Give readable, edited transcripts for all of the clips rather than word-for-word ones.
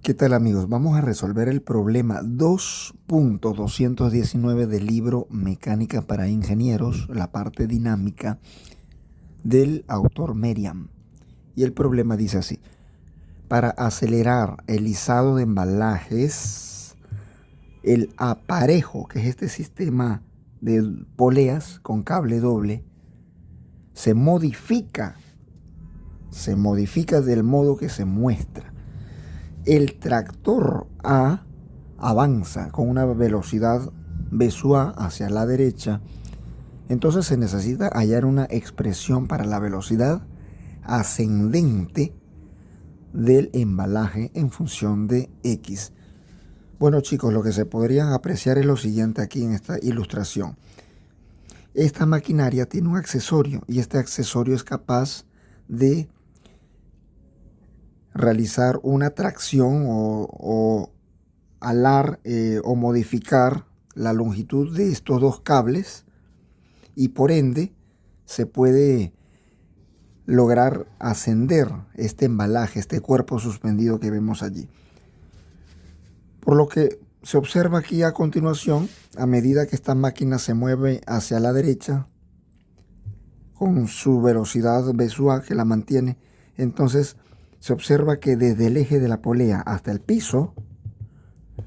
¿Qué tal amigos? Vamos a resolver el problema 2.219 del libro Mecánica para Ingenieros, la parte dinámica del autor Merriam. Y el problema dice así: para acelerar el izado de embalajes, el aparejo, que es este sistema de poleas con cable doble, se modifica del modo que se muestra. El tractor A avanza con una velocidad B sub A hacia la derecha. Entonces se necesita hallar una expresión para la velocidad ascendente del embalaje en función de X. Bueno chicos, lo que se podría apreciar es lo siguiente aquí en esta ilustración. Esta maquinaria tiene un accesorio y este accesorio es capaz de realizar una tracción o alar o modificar la longitud de estos dos cables, y por ende se puede lograr ascender este embalaje, este cuerpo suspendido que vemos allí. Por lo que se observa aquí a continuación, a medida que esta máquina se mueve hacia la derecha con su velocidad V sub A que la mantiene, entonces se observa que desde el eje de la polea hasta el piso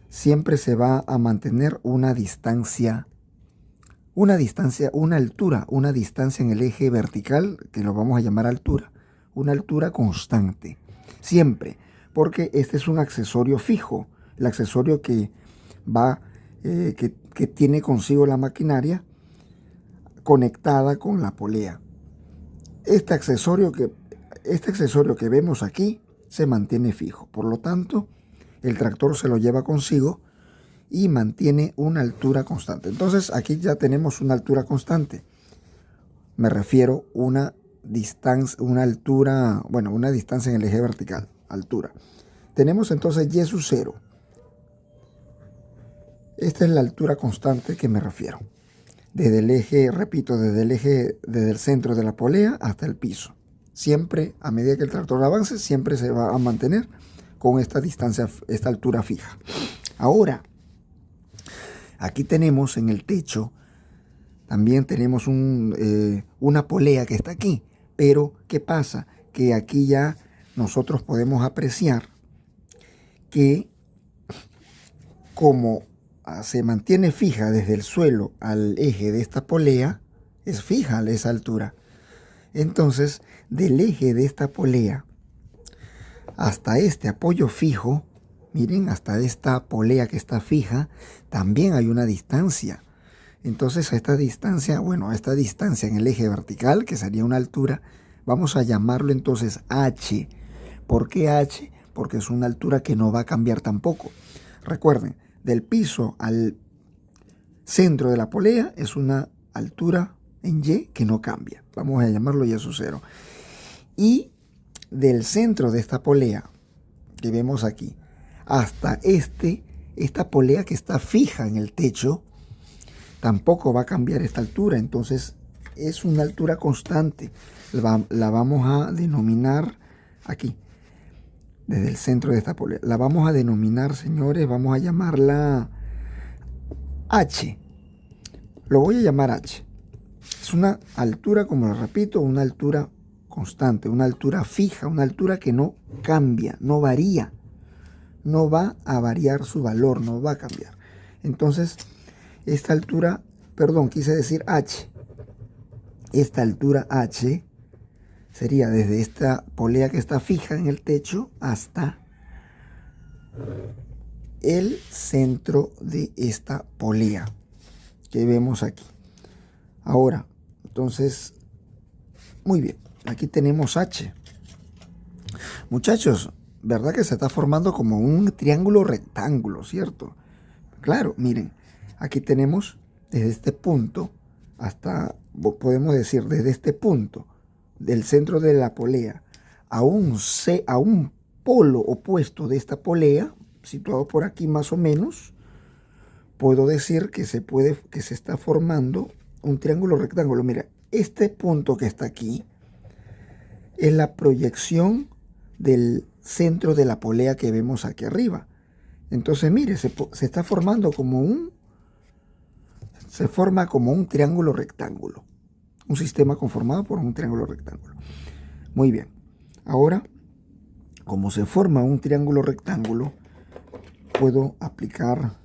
siempre se va a mantener una distancia, una distancia en el eje vertical, que lo vamos a llamar altura, una altura constante, siempre, porque este es un accesorio fijo, el accesorio que va, que tiene consigo la maquinaria conectada con la polea. Este accesorio que vemos aquí se mantiene fijo, por lo tanto el tractor se lo lleva consigo y mantiene una altura constante. Entonces aquí ya tenemos una altura constante. Me refiero a una distancia, una altura, bueno, una distancia en el eje vertical, altura. Tenemos entonces Y sub 0. Esta es la altura constante que me refiero. Desde el eje, repito, desde el centro de la polea hasta el piso. Siempre, a medida que el tractor avance, siempre se va a mantener con esta distancia, esta altura fija. Ahora, aquí tenemos en el techo, también tenemos una polea que está aquí. Pero, ¿qué pasa? Que aquí ya nosotros podemos apreciar que como se mantiene fija desde el suelo al eje de esta polea, es fija esa altura. Entonces, del eje de esta polea hasta este apoyo fijo, miren, hasta esta polea que está fija, también hay una distancia. Entonces a esta distancia, bueno, a esta distancia en el eje vertical, que sería una altura, vamos a llamarlo entonces H. ¿Por qué H? Porque es una altura que no va a cambiar tampoco. Recuerden, del piso al centro de la polea es una altura en Y que no cambia. Vamos a llamarlo Y sub 0. Y del centro de esta polea que vemos aquí hasta esta polea que está fija en el techo, tampoco va a cambiar esta altura. Entonces es una altura constante. La vamos a denominar aquí, desde el centro de esta polea. La vamos a denominar, señores, vamos a llamarla H. Lo voy a llamar H. Es una altura, como lo repito, una altura constante, una altura fija, una altura que no cambia, no varía. No va a variar su valor, no va a cambiar. Entonces, esta altura, perdón, quise decir H. Esta altura H sería desde esta polea que está fija en el techo hasta el centro de esta polea que vemos aquí. Ahora, entonces, muy bien, aquí tenemos H. Muchachos, ¿verdad que se está formando como un triángulo rectángulo, cierto? Claro, miren, aquí tenemos desde este punto hasta, podemos decir, desde este punto del centro de la polea a un polo opuesto de esta polea, situado por aquí más o menos, puedo decir que se está formando un triángulo rectángulo. Mira, este punto que está aquí es la proyección del centro de la polea que vemos aquí arriba. Entonces, mire, se está formando se forma como un triángulo rectángulo. Un sistema conformado por un triángulo rectángulo. Muy bien. Ahora, como se forma un triángulo rectángulo, puedo aplicar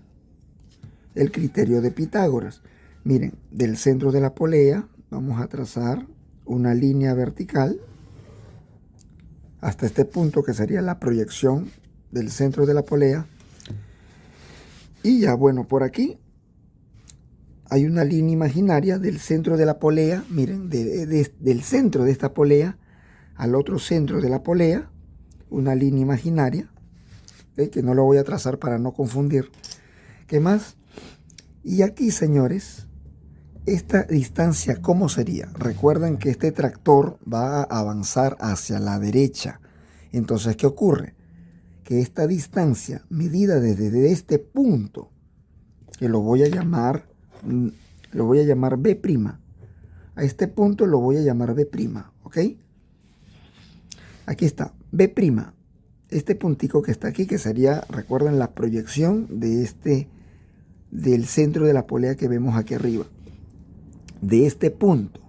el criterio de Pitágoras. Miren, del centro de la polea vamos a trazar una línea vertical hasta este punto, que sería la proyección del centro de la polea. Y ya, bueno, por aquí hay una línea imaginaria del centro de la polea. Miren, del centro de esta polea al otro centro de la polea, una línea imaginaria, que no lo voy a trazar para no confundir. ¿Qué más? Y aquí, señores, esta distancia, ¿cómo sería? Recuerden que este tractor va a avanzar hacia la derecha. Entonces, ¿qué ocurre? Que esta distancia medida desde este punto, que lo voy a llamar B', a este punto lo voy a llamar B', ¿ok? Aquí está, B', este puntico que está aquí, que sería, recuerden, la proyección del centro de la polea que vemos aquí arriba. De este punto.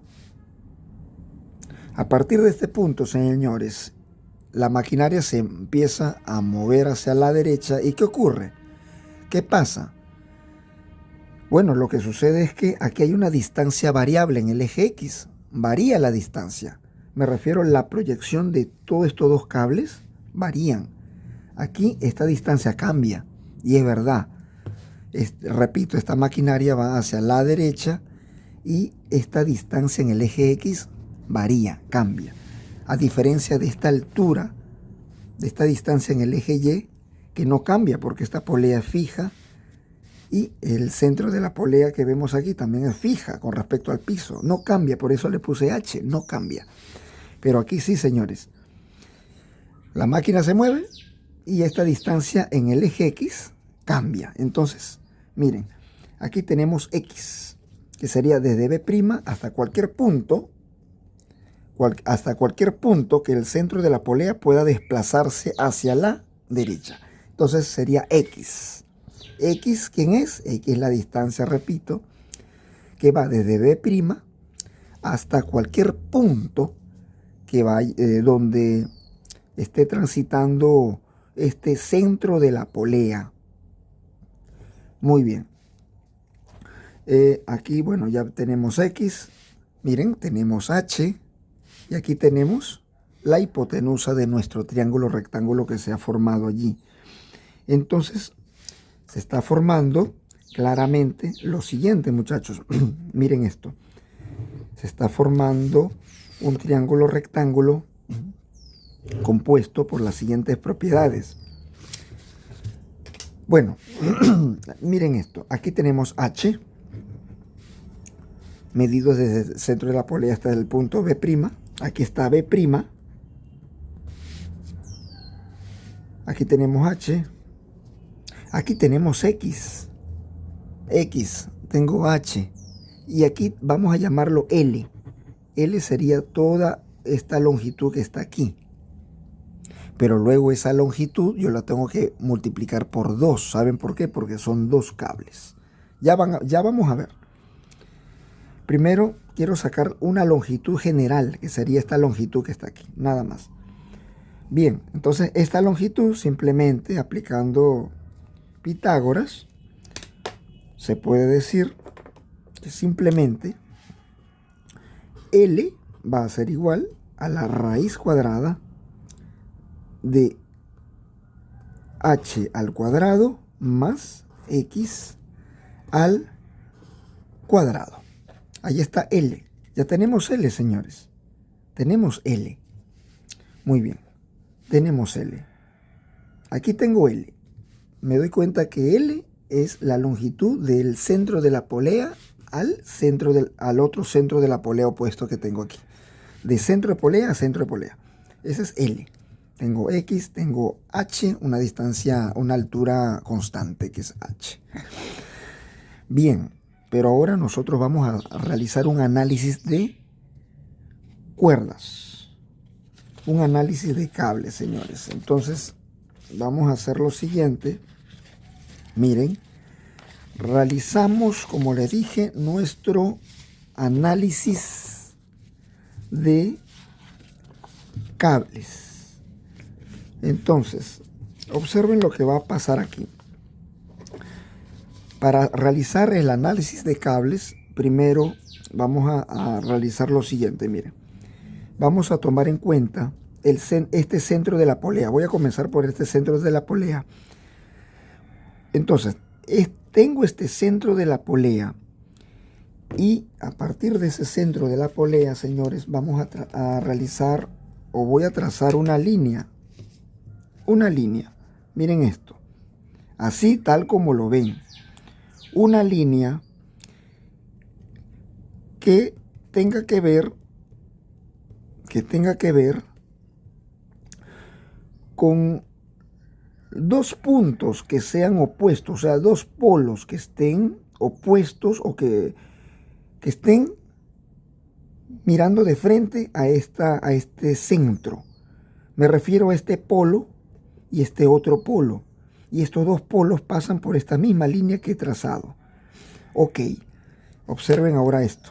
A partir de este punto, señores, la maquinaria se empieza a mover hacia la derecha. ¿Y qué ocurre? ¿Qué pasa? Bueno, lo que sucede es que aquí hay una distancia variable en el eje X. Varía la distancia. Me refiero a la proyección de todos estos dos cables. Varían. Aquí esta distancia cambia. Y es verdad. Repito, esta maquinaria va hacia la derecha y esta distancia en el eje X varía, cambia. A diferencia de esta altura, de esta distancia en el eje Y, que no cambia porque esta polea es fija y el centro de la polea que vemos aquí también es fija con respecto al piso. No cambia, por eso le puse H, no cambia. Pero aquí sí, señores. La máquina se mueve y esta distancia en el eje X cambia. Entonces, miren, aquí tenemos X, que sería desde B' hasta cualquier punto, que el centro de la polea pueda desplazarse hacia la derecha. Entonces sería X. X, ¿quién es? X es la distancia, repito, que va desde B' hasta cualquier punto que vaya, donde esté transitando este centro de la polea. Muy bien. Aquí, bueno, ya tenemos X. Miren, tenemos H. Y aquí tenemos la hipotenusa de nuestro triángulo rectángulo que se ha formado allí. Entonces, se está formando claramente lo siguiente, muchachos. Miren esto. Se está formando un triángulo rectángulo compuesto por las siguientes propiedades. Bueno, miren esto. Aquí tenemos H, medido desde el centro de la polea hasta el punto B'. Aquí está B'. Aquí tenemos H. Aquí tenemos X. X, tengo H. Y aquí vamos a llamarlo L. L sería toda esta longitud que está aquí. Pero luego esa longitud yo la tengo que multiplicar por 2. ¿Saben por qué? Porque son dos cables. Ya vamos a ver. Primero quiero sacar una longitud general, que sería esta longitud que está aquí, nada más. Bien, entonces esta longitud, simplemente aplicando Pitágoras, se puede decir que simplemente L va a ser igual a la raíz cuadrada de H al cuadrado más X al cuadrado. Ahí está L. Ya tenemos L, señores. Tenemos L. Muy bien. Tenemos L. Aquí tengo L. Me doy cuenta que L es la longitud del centro de la polea al otro centro de la polea opuesto que tengo aquí. De centro de polea a centro de polea. Ese es L. Tengo X, tengo H, una distancia, una altura constante que es H. Bien. Pero ahora nosotros vamos a realizar un análisis de cuerdas. un análisis de cables, señores. Entonces, vamos a hacer lo siguiente. Miren, realizamos, como les dije, nuestro análisis de cables. Entonces, observen lo que va a pasar aquí. Para realizar el análisis de cables, primero vamos a realizar lo siguiente. Miren, vamos a tomar en cuenta este centro de la polea. Voy a comenzar por este centro de la polea. Entonces, tengo este centro de la polea y a partir de ese centro de la polea, señores, vamos a realizar, o voy a trazar una línea. Una línea. Miren esto. Así tal como lo ven. Una línea que tenga que ver con dos puntos que sean opuestos, o sea, dos polos que estén opuestos o que estén mirando de frente a este centro. Me refiero a este polo y este otro polo. Y estos dos polos pasan por esta misma línea que he trazado. Ok, observen ahora esto.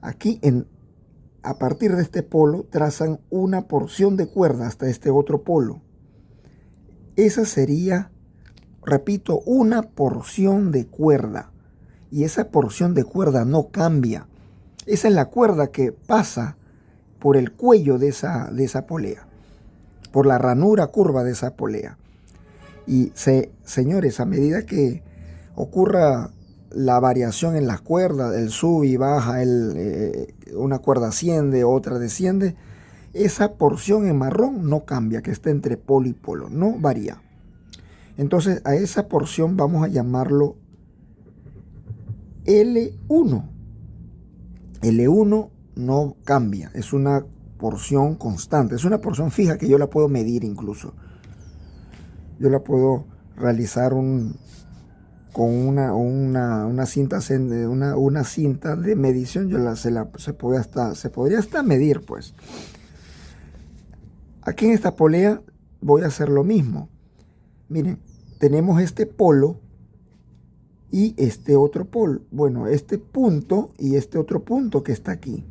Aquí, a partir de este polo, trazan una porción de cuerda hasta este otro polo. Esa sería, repito, una porción de cuerda. Y esa porción de cuerda no cambia. Esa es la cuerda que pasa por el cuello de esa polea, por la ranura curva de esa polea. Y señores, a medida que ocurra la variación en las cuerdas, el sube y baja, una cuerda asciende, otra desciende, esa porción en marrón no cambia, que está entre polo y polo, no varía. Entonces a esa porción vamos a llamarlo L1. L1 no cambia, es una porción constante, es una porción fija que yo la puedo medir incluso. Yo la puedo realizar con una cinta de medición. Se podría hasta medir, pues. Aquí en esta polea voy a hacer lo mismo. Miren, tenemos este polo y este otro polo. Bueno, este punto y este otro punto que está aquí.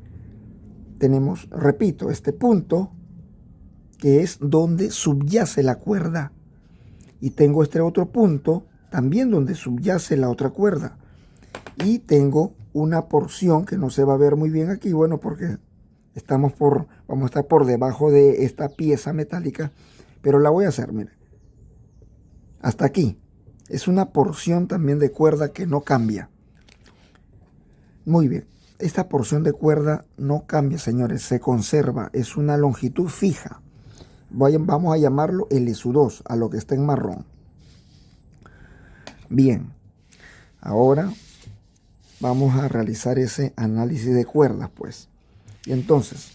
Tenemos, repito, este punto que es donde subyace la cuerda. Y tengo este otro punto también donde subyace la otra cuerda. Y tengo una porción que no se va a ver muy bien aquí, bueno, porque vamos a estar por debajo de esta pieza metálica, pero la voy a hacer, miren. Hasta aquí. Es una porción también de cuerda que no cambia. Muy bien. Esta porción de cuerda no cambia, señores, se conserva. Es una longitud fija. Vamos a llamarlo L2, a lo que está en marrón. Bien, ahora vamos a realizar ese análisis de cuerdas, pues. Y entonces,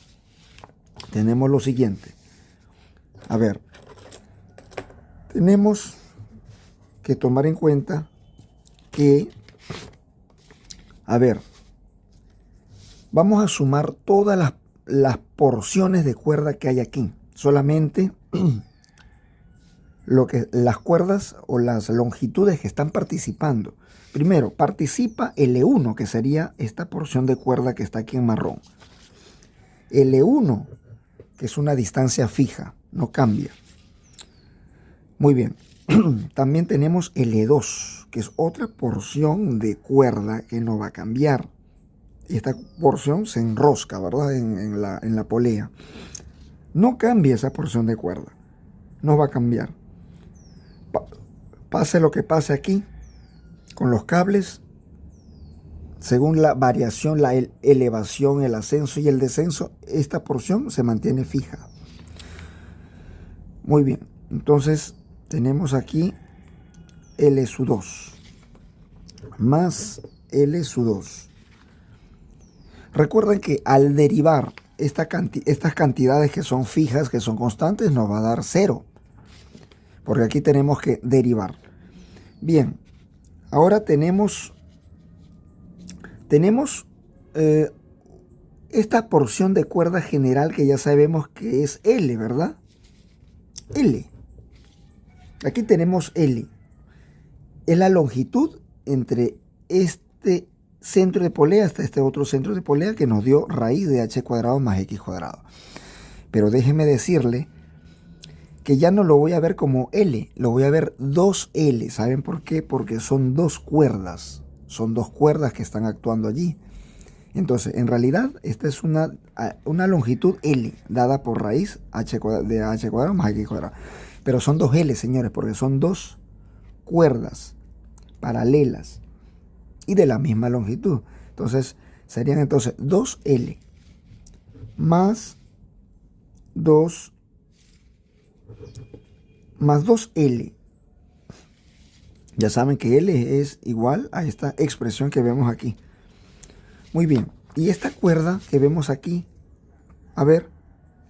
tenemos lo siguiente. A ver, tenemos que tomar en cuenta que, a ver, vamos a sumar todas las porciones de cuerda que hay aquí. Solamente las cuerdas o las longitudes que están participando. Primero, participa L1, que sería esta porción de cuerda que está aquí en marrón. L1, que es una distancia fija, no cambia. Muy bien. También tenemos L2, que es otra porción de cuerda que no va a cambiar. Esta porción se enrosca, ¿verdad? En la polea. No cambia esa porción de cuerda. No va a cambiar. Pase lo que pase aquí con los cables, según la variación, la elevación, el ascenso y el descenso, esta porción se mantiene fija. Muy bien. Entonces tenemos aquí L2 más L2. Recuerden que al derivar estas cantidades que son fijas, que son constantes, nos va a dar 0. Porque aquí tenemos que derivar. Bien, ahora tenemos esta porción de cuerda general que ya sabemos que es L, ¿verdad? L. Aquí tenemos L. Es la longitud entre este centro de polea hasta este otro centro de polea que nos dio raíz de h cuadrado más x cuadrado. Pero déjeme decirle que ya no lo voy a ver como L, lo voy a ver 2L. ¿Saben por qué? Porque son dos cuerdas. Son dos cuerdas que están actuando allí. Entonces, en realidad, esta es una longitud L, dada por raíz de h cuadrado más x cuadrado. Pero son dos L, señores, porque son dos cuerdas paralelas y de la misma longitud. Entonces, serían entonces 2L más 2L. Ya saben que L es igual a esta expresión que vemos aquí. Muy bien, y esta cuerda que vemos aquí, a ver,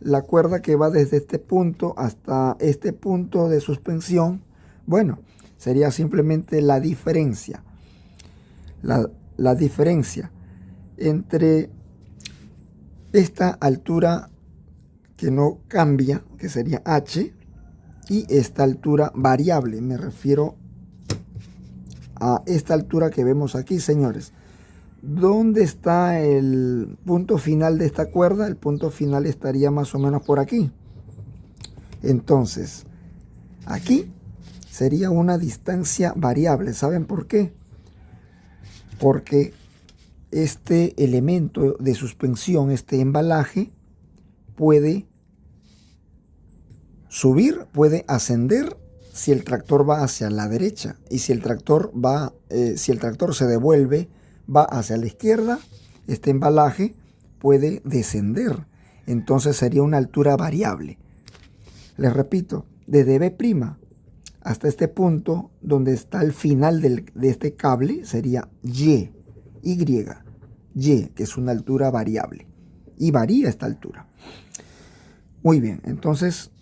la cuerda que va desde este punto hasta este punto de suspensión, bueno, sería simplemente la diferencia. La diferencia entre esta altura que no cambia, que sería h, y esta altura variable. Me refiero a esta altura que vemos aquí, señores. ¿Dónde está el punto final de esta cuerda? El punto final estaría más o menos por aquí. Entonces, aquí sería una distancia variable. ¿Saben por qué? Porque este elemento de suspensión, este embalaje, puede subir, puede ascender si el tractor va hacia la derecha, y si el tractor se devuelve, va hacia la izquierda, este embalaje puede descender. Entonces sería una altura variable. Les repito, desde B' hasta este punto donde está el final de este cable sería Y, que es una altura variable, y varía esta altura. Muy bien, entonces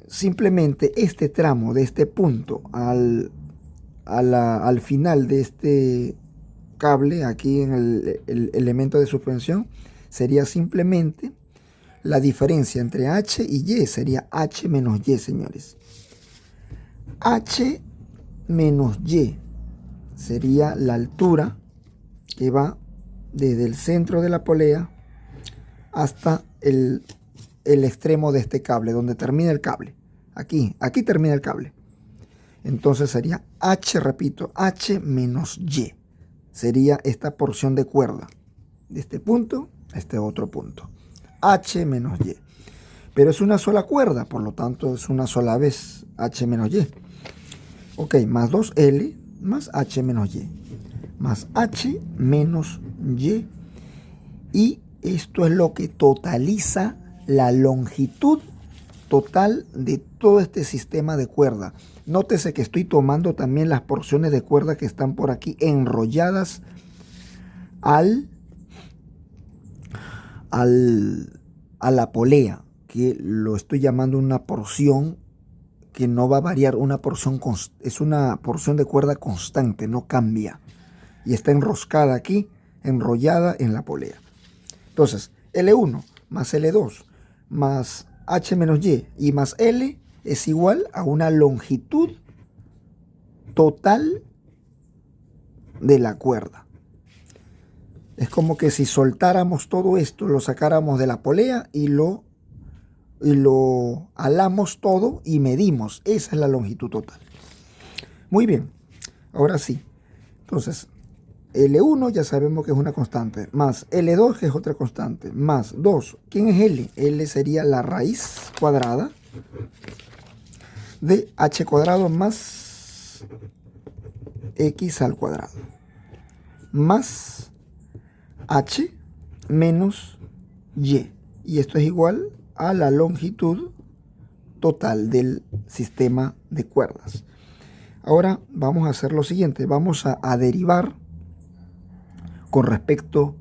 simplemente este tramo de este punto al final de este cable, aquí en el elemento de suspensión, sería simplemente la diferencia entre H y Y, sería H menos Y, señores. H menos Y sería la altura que va desde el centro de la polea hasta el extremo de este cable, donde termina el cable. Aquí termina el cable. Entonces sería H, repito, H menos Y. Sería esta porción de cuerda, de este punto a este otro punto. H menos Y. Pero es una sola cuerda, por lo tanto es una sola vez H menos Y. Ok, más 2L más H menos Y. Más H menos Y. Y esto es lo que totaliza la longitud total de todo este sistema de cuerda. Nótese que estoy tomando también las porciones de cuerda que están por aquí enrolladas a la polea, que lo estoy llamando una porción que no va a variar, es una porción de cuerda constante, no cambia, y está enroscada aquí, enrollada en la polea. Entonces, L1 más L2 más H menos Y más L es igual a una longitud total de la cuerda. Es como que si soltáramos todo esto, lo sacáramos de la polea y lo alamos todo y medimos. Esa es la longitud total. Muy bien, ahora sí. Entonces, L1 ya sabemos que es una constante, más L2 que es otra constante, más 2. ¿Quién es L? L sería la raíz cuadrada de h cuadrado más x al cuadrado, más h menos y. Y esto es igual a la longitud total del sistema de cuerdas. Ahora vamos a hacer lo siguiente. Vamos a derivar con respecto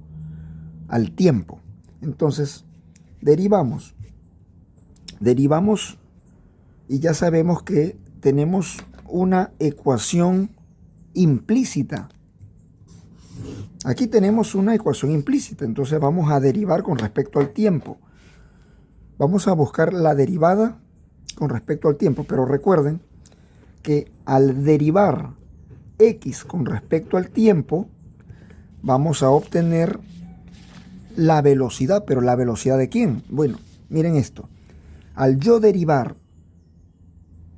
al tiempo. Entonces, derivamos y ya sabemos que tenemos una ecuación implícita Aquí tenemos una ecuación implícita, entonces vamos a derivar con respecto al tiempo. Vamos a buscar la derivada con respecto al tiempo, pero recuerden que al derivar x con respecto al tiempo, vamos a obtener la velocidad, pero ¿la velocidad de quién? Bueno, miren esto. Al yo derivar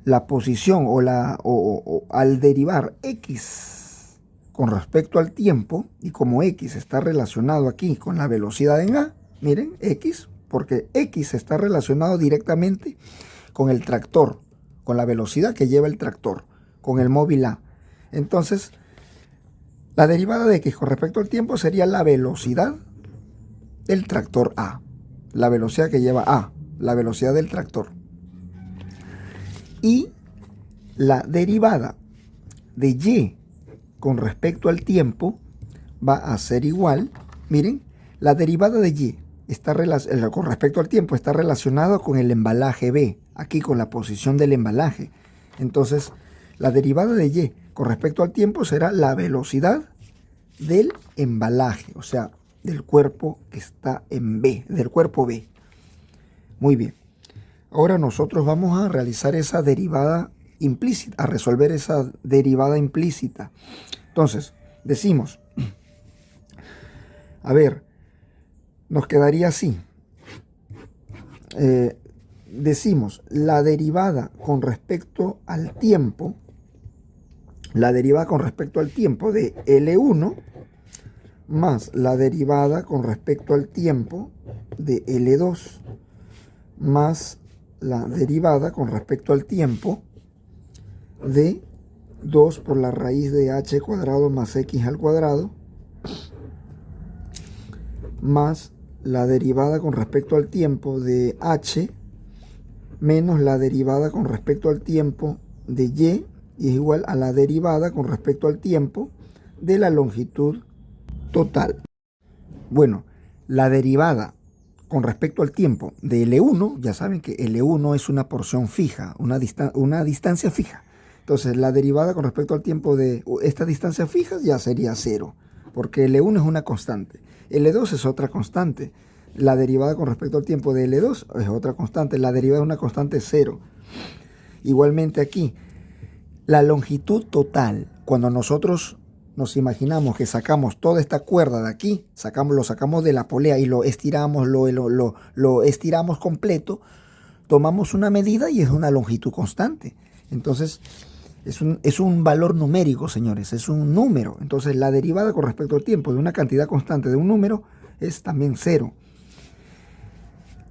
la posición o al derivar x con respecto al tiempo, y como x está relacionado aquí con la velocidad en a, miren, x, porque x está relacionado directamente con el tractor, con la velocidad que lleva el tractor, con el móvil a. Entonces, la derivada de x con respecto al tiempo sería la velocidad del tractor a, la velocidad que lleva a, la velocidad del tractor. Y la derivada de y con respecto al tiempo va a ser igual, miren, la derivada de y está con respecto al tiempo está relacionada con el embalaje B, aquí con la posición del embalaje. Entonces, la derivada de y con respecto al tiempo será la velocidad del embalaje, o sea, del cuerpo que está en B, del cuerpo B. Muy bien. Ahora nosotros vamos a realizar esa derivada implícita, a resolver esa derivada implícita. Entonces, decimos, a ver, nos quedaría así. Decimos, la derivada con respecto al tiempo, la derivada con respecto al tiempo de L1 más la derivada con respecto al tiempo de L2 más la derivada con respecto al tiempo de 2 por la raíz de h cuadrado más x al cuadrado más la derivada con respecto al tiempo de h menos la derivada con respecto al tiempo de y es igual a la derivada con respecto al tiempo de la longitud total. Bueno, la derivada con respecto al tiempo de L1, ya saben que L1 es una porción fija, una distancia fija. Entonces, la derivada con respecto al tiempo de esta distancia fija ya sería 0, porque L1 es una constante. L2 es otra constante. La derivada con respecto al tiempo de L2 es otra constante. La derivada de una constante es 0. Igualmente aquí, la longitud total, cuando nosotros nos imaginamos que sacamos toda esta cuerda de aquí, lo sacamos de la polea y lo estiramos, lo estiramos completo, tomamos una medida y es una longitud constante. Entonces, es un valor numérico, señores, es un número. Entonces, la derivada con respecto al tiempo de una cantidad constante de un número es también 0.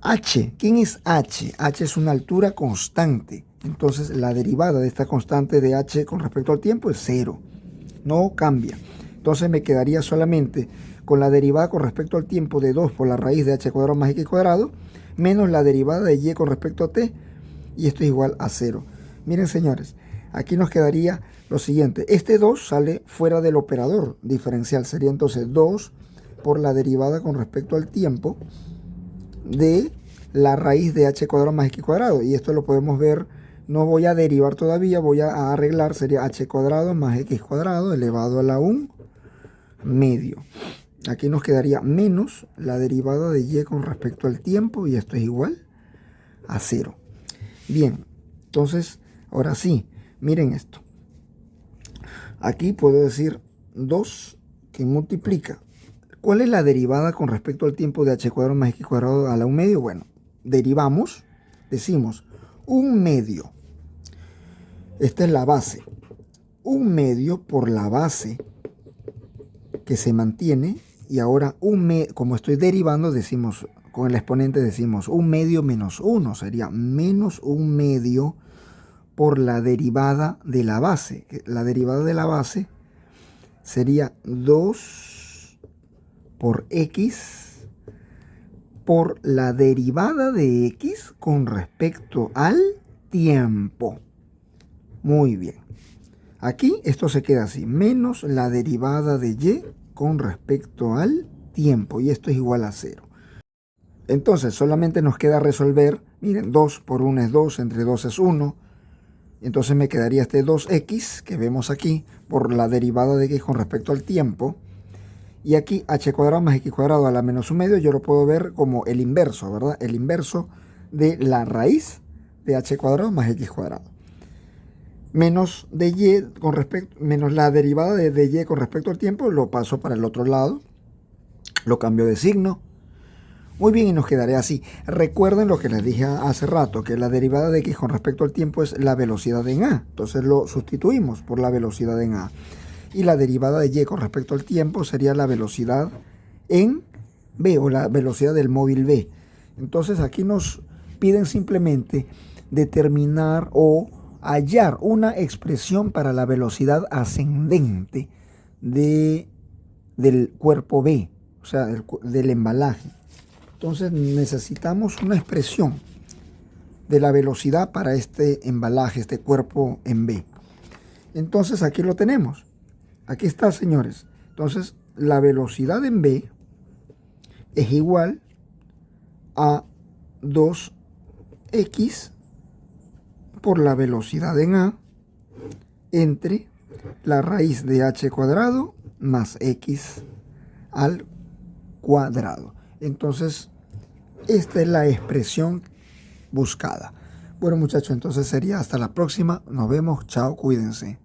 H, ¿quién es H? H es una altura constante. Entonces, la derivada de esta constante de H con respecto al tiempo es 0. No cambia. Entonces me quedaría solamente con la derivada con respecto al tiempo de 2 por la raíz de h cuadrado más x cuadrado, menos la derivada de y con respecto a t, y esto es igual a 0. Miren, señores, aquí nos quedaría lo siguiente. Este 2 sale fuera del operador diferencial. Sería entonces 2 por la derivada con respecto al tiempo de la raíz de h cuadrado más x cuadrado. Y esto lo podemos ver. No voy a derivar todavía, voy a arreglar, sería h cuadrado más x cuadrado elevado a la 1 medio. Aquí nos quedaría menos la derivada de y con respecto al tiempo, y esto es igual a 0. Bien, entonces, ahora sí, miren esto. Aquí puedo decir 2 que multiplica. ¿Cuál es la derivada con respecto al tiempo de h cuadrado más x cuadrado a la 1 medio? Bueno, derivamos, decimos 1 medio. Esta es la base. 1 medio por la base que se mantiene. Y ahora, como estoy derivando, decimos, con el exponente decimos 1 medio menos 1. Sería menos 1 medio por la derivada de la base. La derivada de la base sería 2 por x por la derivada de x con respecto al tiempo. Muy bien. Aquí esto se queda así, menos la derivada de y con respecto al tiempo. Y esto es igual a 0. Entonces solamente nos queda resolver, miren, 2 por 1 es 2, entre 2 es 1. Entonces me quedaría este 2x que vemos aquí por la derivada de x con respecto al tiempo. Y aquí h cuadrado más x cuadrado a la menos 1/2 yo lo puedo ver como el inverso, ¿verdad? El inverso de la raíz de h cuadrado más x cuadrado. Menos de y con respecto, menos la derivada de y con respecto al tiempo, lo paso para el otro lado, lo cambio de signo. Muy bien, y nos quedaré así. Recuerden lo que les dije hace rato, que la derivada de x con respecto al tiempo es la velocidad en a. Entonces lo sustituimos por la velocidad en a. Y la derivada de y con respecto al tiempo sería la velocidad en b, o la velocidad del móvil b. Entonces aquí nos piden simplemente determinar o hallar una expresión para la velocidad ascendente del cuerpo B, o sea, del embalaje. Entonces necesitamos una expresión de la velocidad para este embalaje, este cuerpo en B. Entonces aquí lo tenemos. Aquí está, señores. Entonces la velocidad en B es igual a 2x por la velocidad en A entre la raíz de h cuadrado más x al cuadrado. Entonces, esta es la expresión buscada. Bueno, muchachos, entonces sería hasta la próxima. Nos vemos. Chao, cuídense.